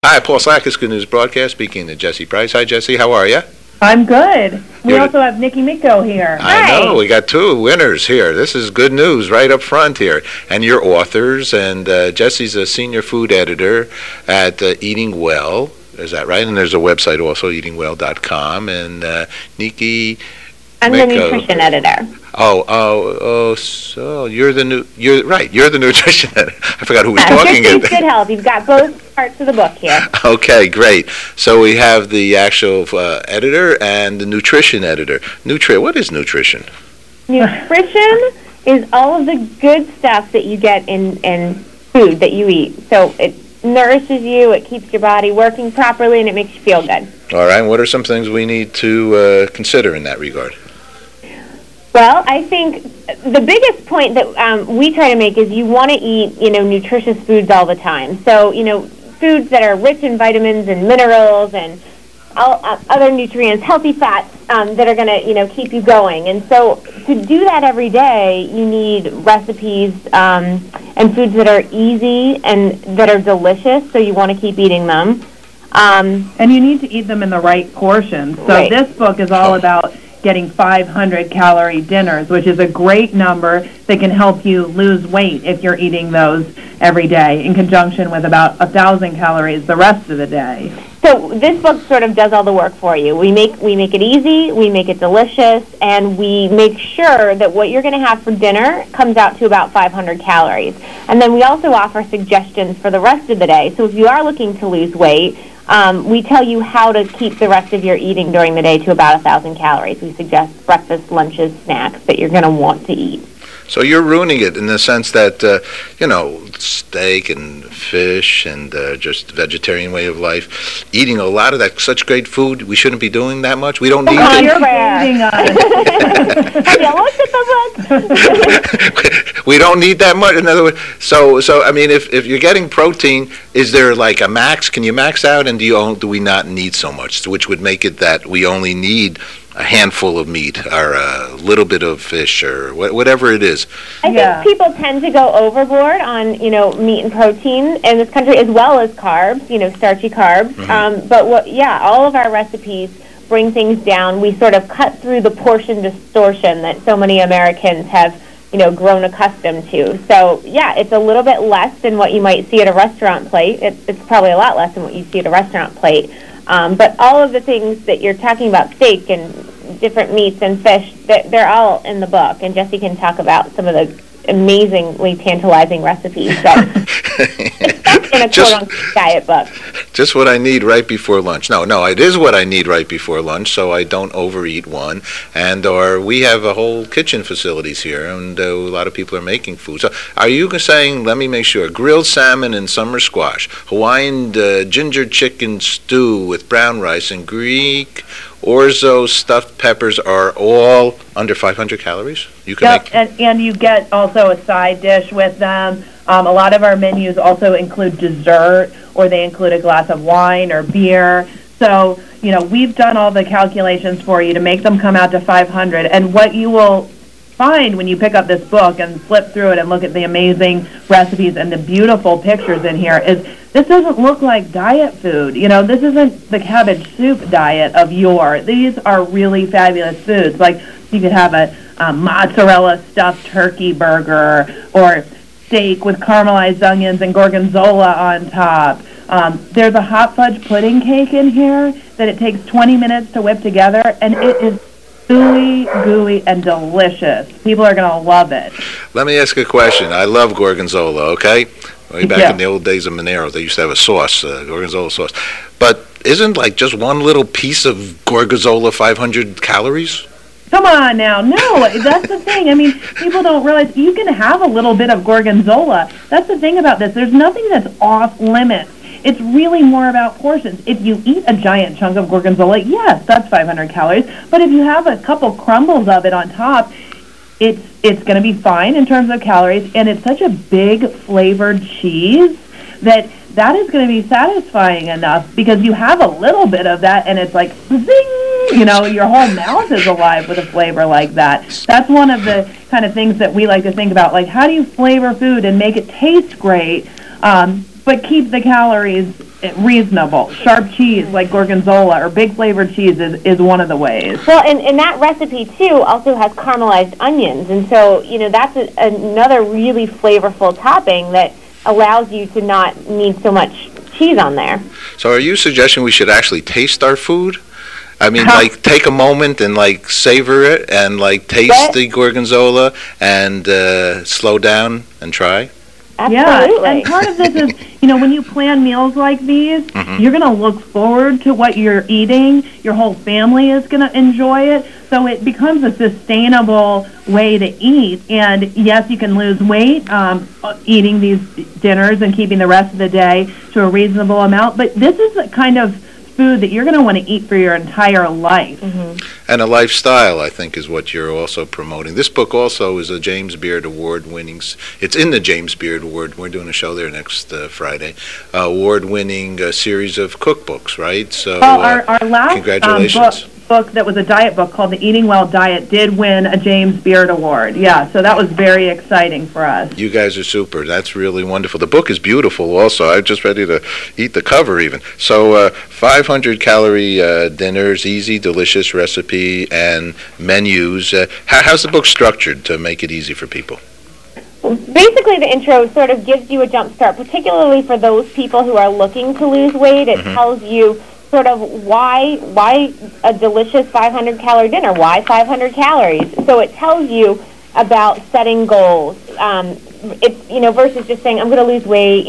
Hi, Paul Slackus, Good News Broadcast, speaking to Jessie Price. Hi, Jessie. How are you? I'm good. We also have Nicci Micco here. I know. We got two winners here. This is good news right up front here. And you're authors, and Jessie's a senior food editor at EatingWell. Is that right? And there's a website also, eatingwell.com. And Nicci I'm Micco, the nutrition editor. So you're the nutrition editor. I forgot who was talking. Good health. You've got both parts of the book here. Okay, great. So we have the actual editor and the nutrition editor. What is nutrition? Nutrition is all of the good stuff that you get in food that you eat. So it nourishes you, it keeps your body working properly, and it makes you feel good. All right. What are some things we need to consider in that regard? Well, I think the biggest point that we try to make is you want to eat, nutritious foods all the time. So, foods that are rich in vitamins and minerals and other nutrients, healthy fats that are going to, keep you going. And so to do that every day, you need recipes and foods that are easy and that are delicious, so you want to keep eating them. And you need to eat them in the right portions. So Right. This book is all about getting 500 calorie dinners, which is a great number that can help you lose weight if you're eating those every day, in conjunction with about 1,000 calories the rest of the day. So this book sort of does all the work for you. We make it easy, we make it delicious, and we make sure that what you're going to have for dinner comes out to about 500 calories. And then we also offer suggestions for the rest of the day. So if you are looking to lose weight, we tell you how to keep the rest of your eating during the day to about 1,000 calories. We suggest breakfast, lunches, snacks that you're going to want to eat. So you're ruining it in the sense that, steak and fish and just vegetarian way of life, eating a lot of that, such great food, we shouldn't be doing that much. We don't need You're You're baiting us. Have you looked at the book? We don't need that much. In other words, so I mean, if you're getting protein, is there like a max? Can you max out, and do we not need so much? Which would make it that we only need a handful of meat or a little bit of fish or whatever it is. I think people tend to go overboard on, meat and protein in this country, as well as carbs, starchy carbs. Mm-hmm. But all of our recipes bring things down. We sort of cut through the portion distortion that so many Americans have, grown accustomed to. So, it's a little bit less than what you might see at a restaurant plate. It's probably a lot less than what you see at a restaurant plate. But all of the things that you're talking about, steak and different meats and fish, they're all in the book. And Jessie can talk about some of the amazingly tantalizing recipes. So it's in a quote-unquote diet book. Just what I need right before lunch. No, it is what I need right before lunch, so I don't overeat one. Or we have a whole kitchen facilities here, and a lot of people are making food. So are you saying, let me make sure, grilled salmon and summer squash, Hawaiian ginger chicken stew with brown rice, and Greek orzo stuffed peppers are all under 500 calories? You can make. And you get also a side dish with them. A lot of our menus also include dessert, or they include a glass of wine or beer. So, we've done all the calculations for you to make them come out to 500. And what you will find when you pick up this book and flip through it and look at the amazing recipes and the beautiful pictures in here is this doesn't look like diet food. This isn't the cabbage soup diet of yore. These are really fabulous foods. Like you could have a mozzarella stuffed turkey burger, or steak with caramelized onions and gorgonzola on top. There's a hot fudge pudding cake in here that it takes 20 minutes to whip together, and it is gooey, and delicious. People are going to love it. Let me ask a question. I love gorgonzola, okay? Way back in the old days of Monero, they used to have a sauce, gorgonzola sauce. But isn't like just one little piece of gorgonzola 500 calories? Come on now. No, that's the thing. I mean, people don't realize you can have a little bit of gorgonzola. That's the thing about this. There's nothing that's off limits. It's really more about portions. If you eat a giant chunk of gorgonzola, yes, that's 500 calories. But if you have a couple crumbles of it on top, it's going to be fine in terms of calories. And it's such a big flavored cheese that is going to be satisfying enough, because you have a little bit of that and it's like zing, your whole mouth is alive with a flavor like that. That's one of the kind of things that we like to think about, like how do you flavor food and make it taste great but keep the calories reasonable. Sharp cheese like gorgonzola or big flavored cheese is one of the ways. Well, and that recipe, too, also has caramelized onions. And so, that's another really flavorful topping that allows you to not need so much cheese on there. So are you suggesting we should actually taste our food? I mean, like, take a moment and, like, savor it and, like, taste the gorgonzola and slow down and try? Absolutely. Yeah, and part of this is, when you plan meals like these, you're going to look forward to what you're eating. Your whole family is going to enjoy it. So it becomes a sustainable way to eat. And, yes, you can lose weight eating these dinners and keeping the rest of the day to a reasonable amount. But this is the kind of food that you're going to want to eat for your entire life. And a lifestyle, I think, is what you're also promoting. This book also is a James Beard Award-winning. It's in the James Beard Award. We're doing a show there next Friday. Award-winning series of cookbooks, right? So, our last congratulations. Book that was a diet book called the EatingWell Diet did win a James Beard Award. Yeah, so that was very exciting for us. You guys are super. That's really wonderful. The book is beautiful also. I'm just ready to eat the cover even. So 500-calorie dinners, easy, delicious recipe and menus. How's the book structured to make it easy for people? Basically, the intro sort of gives you a jump start, particularly for those people who are looking to lose weight. It tells you sort of why a delicious 500-calorie dinner, why 500 calories. So it tells you about setting goals. It's, versus just saying, I'm going to lose weight,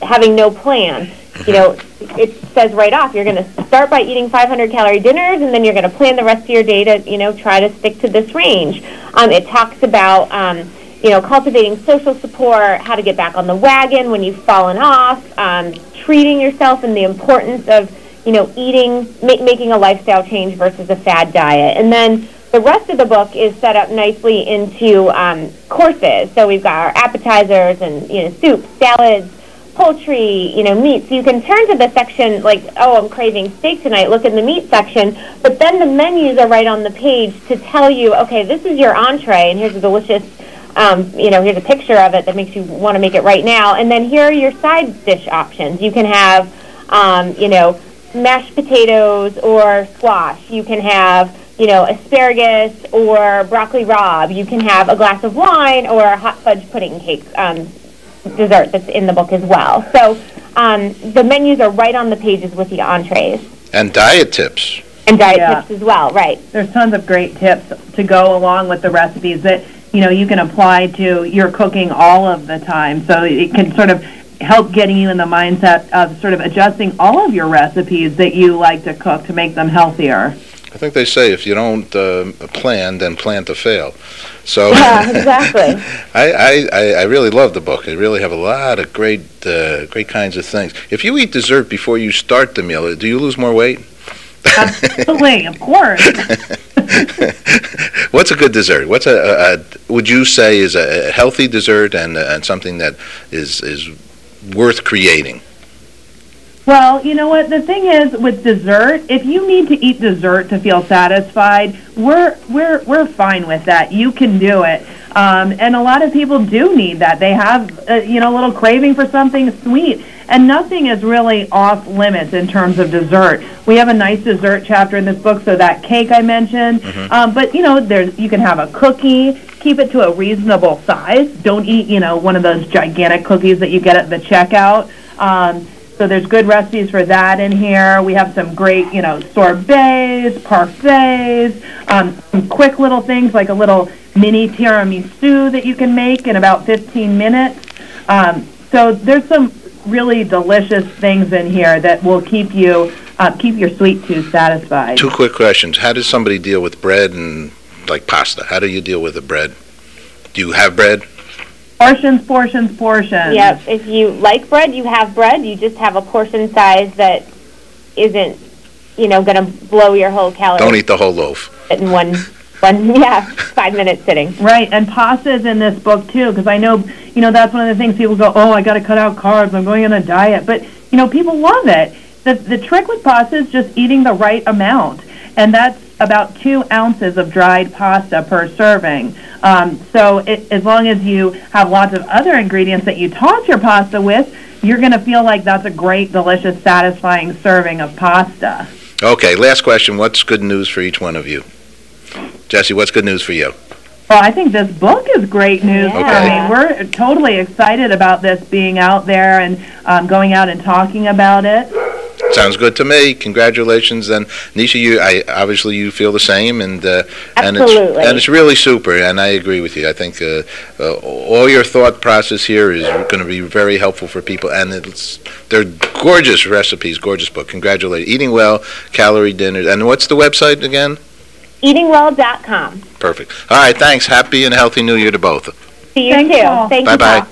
having no plan. It says right off, you're going to start by eating 500-calorie dinners, and then you're going to plan the rest of your day to, try to stick to this range. It talks about, cultivating social support, how to get back on the wagon when you've fallen off, treating yourself, and the importance of eating, making a lifestyle change versus a fad diet. And then the rest of the book is set up nicely into courses. So we've got our appetizers and, soups, salads, poultry, meat. So you can turn to the section like, oh, I'm craving steak tonight, look in the meat section. But then the menus are right on the page to tell you, okay, this is your entree, and here's a delicious, here's a picture of it that makes you want to make it right now. And then here are your side dish options. You can have, mashed potatoes or squash. You can have, asparagus or broccoli rabe. You can have a glass of wine or a hot fudge pudding cake dessert that's in the book as well. So the menus are right on the pages with the entrees. And diet tips. And diet tips as well, right. There's tons of great tips to go along with the recipes that, you can apply to your cooking all of the time. So it can sort of help getting you in the mindset of sort of adjusting all of your recipes that you like to cook to make them healthier. I think they say if you don't plan, then plan to fail. So yeah, exactly. I really love the book. They really have a lot of great kinds of things. If you eat dessert before you start the meal, do you lose more weight? Absolutely, of course. What's a good dessert? What's would you say is a healthy dessert and something that is worth creating? Well, you know what? The thing is with dessert, if you need to eat dessert to feel satisfied, we're fine with that. You can do it. And a lot of people do need that. They have a little craving for something sweet. And nothing is really off limits in terms of dessert. We have a nice dessert chapter in this book, so that cake I mentioned. But, you can have a cookie. Keep it to a reasonable size. Don't eat, one of those gigantic cookies that you get at the checkout. So there's good recipes for that in here. We have some great, sorbets, parfaits, some quick little things like a little mini tiramisu that you can make in about 15 minutes. So there's some really delicious things in here that will keep your sweet tooth satisfied. Two quick questions. How does somebody deal with bread and like pasta? How do you deal with the bread? Do you have bread? Portions. Yep. If you like bread, you have bread. You just have a portion size that isn't, going to blow your whole calories. Don't eat the whole loaf. In one 5-minute sitting. Right, and pasta is in this book too, because I know, that's one of the things people go, oh, I got to cut out carbs, I'm going on a diet. But, people love it. The trick with pasta is just eating the right amount, and that's about 2 ounces of dried pasta per serving. So as long as you have lots of other ingredients that you toss your pasta with, you're going to feel like that's a great, delicious, satisfying serving of pasta. Okay, last question. What's good news for each one of you? Jessie, what's good news for you? Well, I think this book is great news. Yeah. Okay. I mean, we're totally excited about this being out there and going out and talking about it. Sounds good to me. Congratulations. And Nicci, obviously you feel the same, and Absolutely. it's really super. And I agree with you. I think all your thought process here is going to be very helpful for people, and they're gorgeous recipes, gorgeous book. Congratulations. Eating Well, Calorie Dinners, and what's the website again? EatingWell.com. Perfect. All right. Thanks. Happy and healthy New Year to both. See you Thanks, too. Paul. Thank you, Bye-bye. Paul.